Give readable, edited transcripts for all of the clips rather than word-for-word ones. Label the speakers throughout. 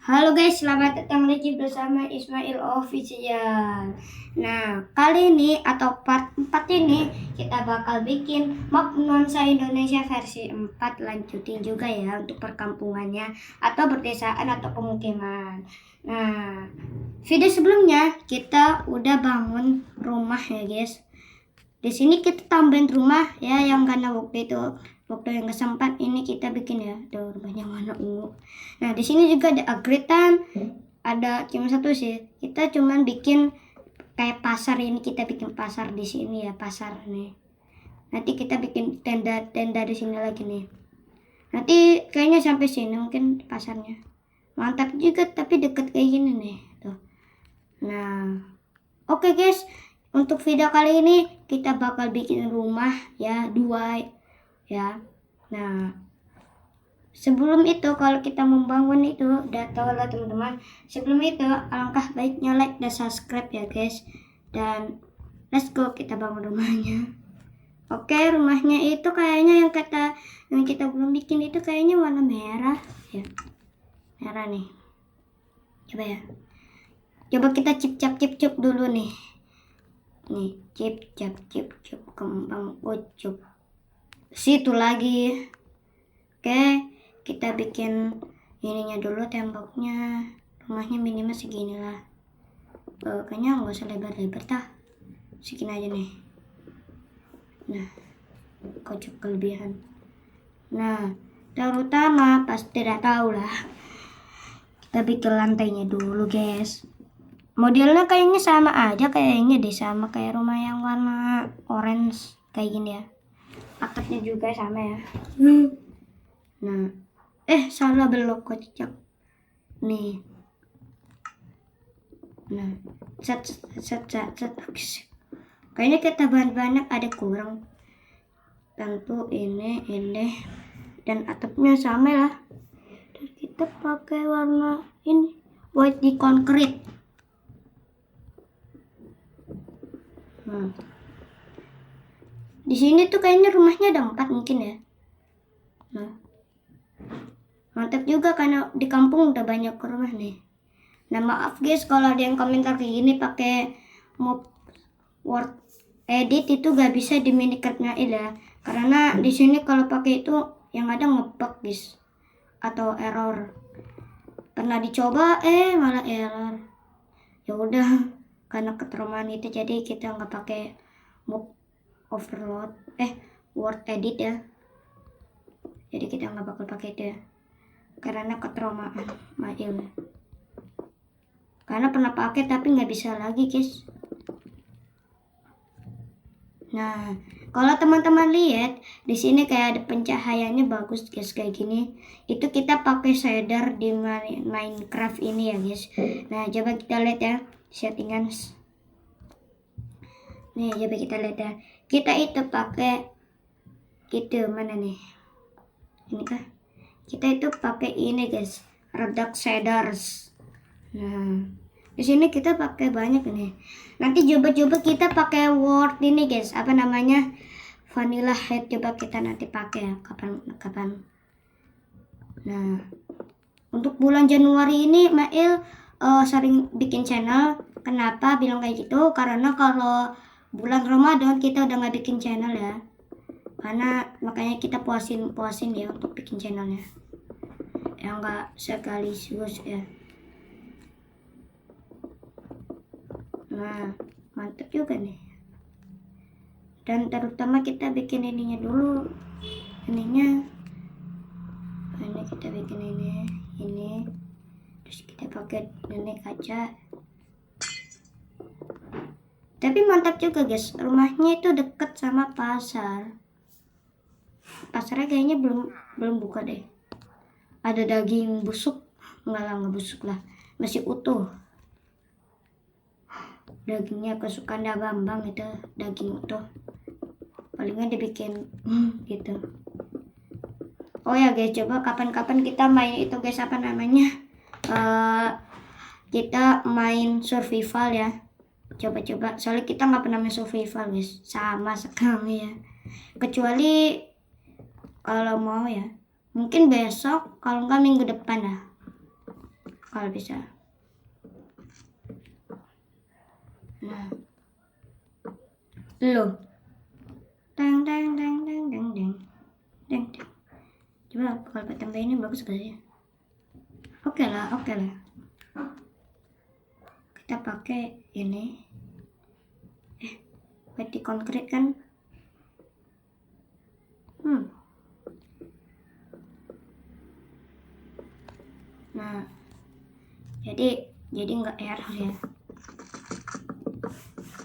Speaker 1: Halo guys, selamat datang lagi bersama Ismail Official. Nah, kali ini atau part 4 ini kita bakal bikin map nuansa Indonesia versi 4, lanjutin juga ya untuk perkampungannya atau perdesaan atau pemukiman. Nah, video sebelumnya kita udah bangun rumah ya guys. Di sini kita tambahin rumah ya, yang karena waktu yang gak sempat ini kita bikin ya. Tuh rumahnya warna ungu. Nah di sini juga ada agretan, ada cuma satu sih. Kita cuman bikin kayak pasar, ini kita bikin pasar di sini ya, pasar nih. Nanti kita bikin tenda di sini lagi nih. Nanti kayaknya sampai sini mungkin pasarnya. Mantap juga, tapi deket kayak gini nih. Tuh. Nah, oke guys, untuk video kali ini kita bakal bikin rumah ya, 2 ya. Nah, sebelum itu kalau kita membangun itu udah tahu lah teman-teman. Sebelum itu alangkah baiknya like dan subscribe ya guys. Dan let's go kita bangun rumahnya. Oke, rumahnya itu kayaknya yang kita belum bikin itu kayaknya warna merah ya. Merah nih. Coba ya. Coba kita cip-cap dulu nih. Nih, cip-cap kembang ucup. Situ lagi. Oke, kita bikin ininya dulu, temboknya. Rumahnya minimal segini lah. Kayaknya nggak usah lebar-lebar tah. Segini aja nih. Nah, kocok kelebihan. Nah, terutama pasti udah tahu lah. Kita bikin lantainya dulu guys. Modelnya kayaknya sama aja, kayaknya deh sama kayak rumah yang warna orange kayak gini ya. Atapnya juga sama ya. Nah, salah belok kocok. Nih. Nah, set. Kayaknya kita banyak ada kurang. Tentu ini dan atapnya sama lah. Dan kita pakai warna ini white di concrete. Nah. Di sini tuh kayaknya rumahnya ada 4 mungkin ya. Nah. Mantap juga karena di kampung udah banyak rumah nih. Nah, maaf guys kalau ada yang komentar kayak gini pakai mob word edit itu gak bisa di Minecraft-nya ya. Karena di sini kalau pakai itu yang ada ngebug guys atau error. Pernah dicoba malah error. Ya udah, karena ketramaan itu jadi kita nggak pakai mob overload word edit ya. Jadi kita nggak bakal pakai itu ya. Karena ketraumaan Mail. Karena pernah pakai tapi nggak bisa lagi guys. Nah, kalau teman-teman lihat di sini kayak ada pencahayaannya bagus guys kayak gini. Itu kita pakai shader di Minecraft ini ya guys. Nah, coba kita lihat ya settingan. Nih, coba kita lihat ya. Kita itu pakai gitu, mana nih? Ini kah? Kita itu pakai ini guys, Redux shaders. Nah, di sini kita pakai banyak nih. Nanti coba kita pakai word ini guys, apa namanya, vanilla head. Coba kita nanti pakai ya, kapan. Nah, untuk bulan Januari ini Mail sering bikin channel. Kenapa bilang kayak gitu? Karena kalau bulan Ramadan kita udah nggak bikin channel ya. Karena makanya kita puasin ya untuk bikin channelnya. Ya nggak sekaligus ya. Nah, mantap juga nih. Dan terutama kita bikin ininya dulu. Ini kita bikin ini. Terus kita pakai ini kaca. Tapi mantap juga guys, rumahnya itu deket sama pasar. Pasarnya kayaknya belum buka deh. Ada daging busuk, nggak busuk lah, masih utuh. Dagingnya kesukaan Bambang itu, daging utuh. Palingan dibikin gitu. Oh ya guys, coba kapan-kapan kita main itu guys, apa namanya? Kita main survival ya. Coba. Soalnya kita nggak pernah main survival guys, sama sekali ya. Kecuali kalau mau ya, mungkin besok, kalau nggak minggu depan lah. kalau bisa. Nah, lo teng teng teng teng teng teng teng teng. Coba kalau tambah ini bagus gak sih? Oke lah. Kita pakai ini. Peti konkret kan? Nah, jadi nggak error ya.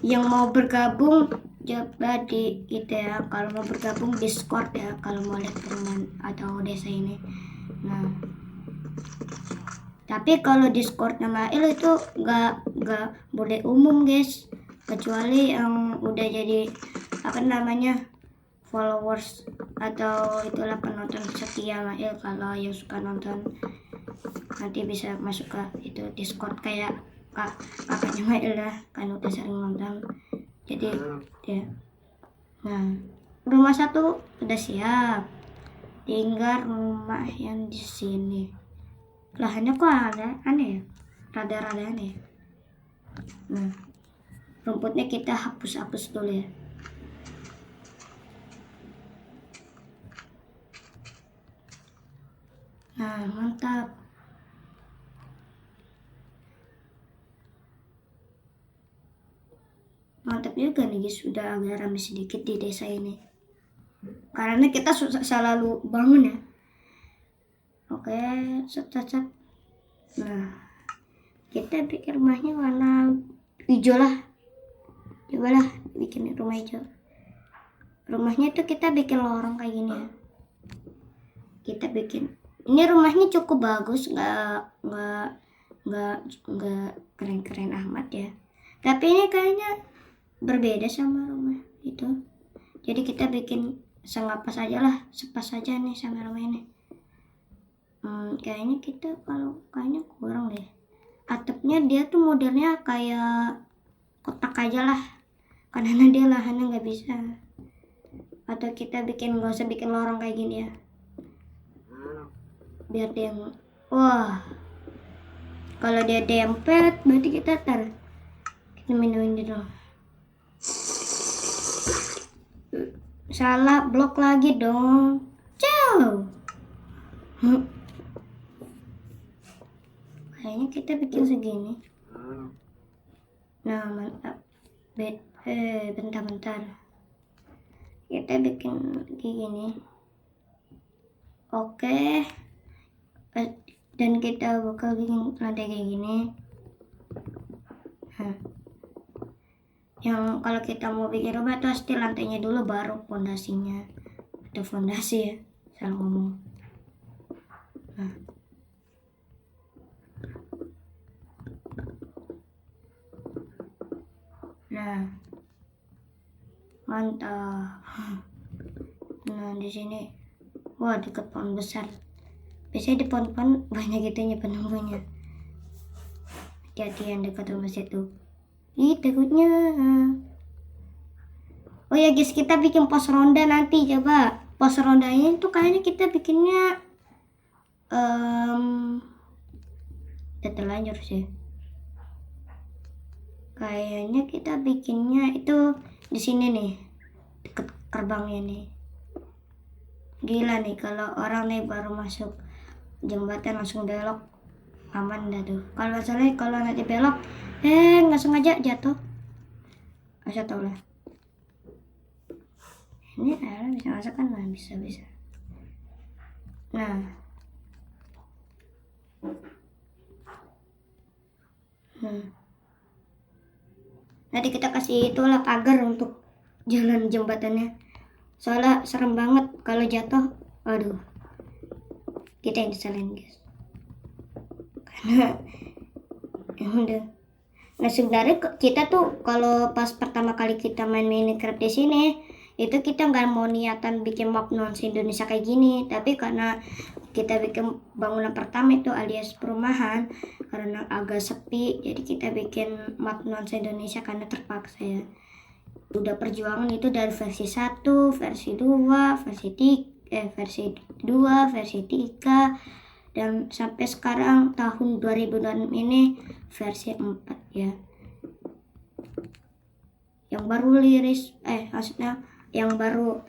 Speaker 1: Yang mau bergabung coba di kita ya, kalau mau bergabung Discord ya, kalau mau lihat perumahan atau desa ini. Nah, tapi kalau Discord nama itu nggak boleh umum guys, kecuali yang udah jadi apa namanya followers atau itulah penonton setia Mail. Kalau yang suka nonton nanti bisa masuk ke itu Discord kayak kakaknya Mail lah, kan udah sering nonton. Jadi ya. Nah, rumah 1 udah siap. Tinggal rumah yang di sini. Lahannya kok aneh ya? Rada-rada aneh. Nah, rumputnya kita hapus dulu ya. Nah, mantap. Mantap juga nih guys, sudah agak ramai sedikit di desa ini. Karena kita selalu bangun ya. Oke, set. Nah, kita bikin rumahnya warna hijau lah. Cobalah bikin rumah hijau. Rumahnya tuh kita bikin lorong kayak gini ya. Kita bikin. Ini rumahnya cukup bagus, nggak keren-keren amat ya. Tapi ini kayaknya berbeda sama rumah itu. Jadi kita bikin sepas saja nih sama rumah ini. Kayaknya kita kayaknya kurang deh. Atapnya dia tuh modelnya kayak kotak aja lah, karena dia lahannya nggak bisa. Atau kita nggak usah bikin lorong kayak gini ya, biar dia kalau dia dempet berarti kita minumin dulu. Salah blok lagi dong. Ciao. Kayaknya kita bikin segini. Nah, mantap. Bentar. Kita bikin kayak gini. Oke. Dan kita bakal bikin lantai kayak gini. Yang kalau kita mau bikin rumah itu pasti lantainya dulu baru fondasinya. Atau fondasi ya, salah ngomong. Nah, mantap. Nah, di sini dekat pohon besar. Biasanya di pohon-pohon banyak itunya penunggunya. Hati-hati yang dekat rumah situ. Takutnya. Oh ya guys, kita bikin pos ronda nanti. Coba pos rondanya itu kayaknya kita bikinnya udah terlanjur sih. Kayaknya kita bikinnya itu di sini nih, deket gerbangnya nih. Gila nih kalau orang nih baru masuk jembatan langsung belok, aman dah tuh. Kalau masalahnya kalau nanti belok nggak sengaja jatuh, masa tau lah. Ini airnya bisa masak kan? Nah, bisa. Nah, nanti kita kasih itulah pagar untuk jalan jembatannya. Soalnya serem banget kalau jatuh. Aduh, kita yang disalahin guys. Karena udah. Nah, sebenarnya kita tuh kalau pas pertama kali kita main Minecraft di sini, itu kita nggak mau niatan bikin map nuansa Indonesia kayak gini, tapi karena kita bikin bangunan pertama itu alias perumahan, karena agak sepi, jadi kita bikin map nuansa Indonesia karena terpaksa ya. Udah perjuangan itu dari versi 1, versi 2, versi 3, versi 2, versi 3, Dan sampai sekarang tahun 2006 ini versi 4 ya. Yang baru maksudnya yang baru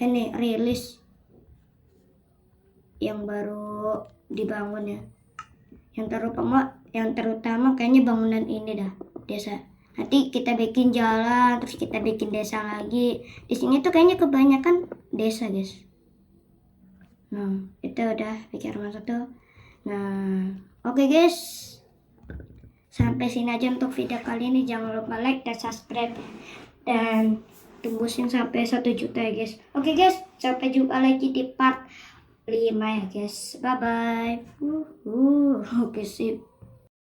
Speaker 1: ini rilis, yang baru dibangun ya. Yang terutama kayaknya bangunan ini dah, desa. Nanti kita bikin jalan, terus kita bikin desa lagi. Di sini tuh kayaknya kebanyakan desa, guys. Nah, itu udah bikin rumah satu. Nah, oke guys. Sampai sini aja untuk video kali ini. Jangan lupa like dan subscribe. Dan tembusin sampai 1 juta ya guys. Oke guys, sampai jumpa lagi di part 5 ya guys. Bye bye. Oke sip.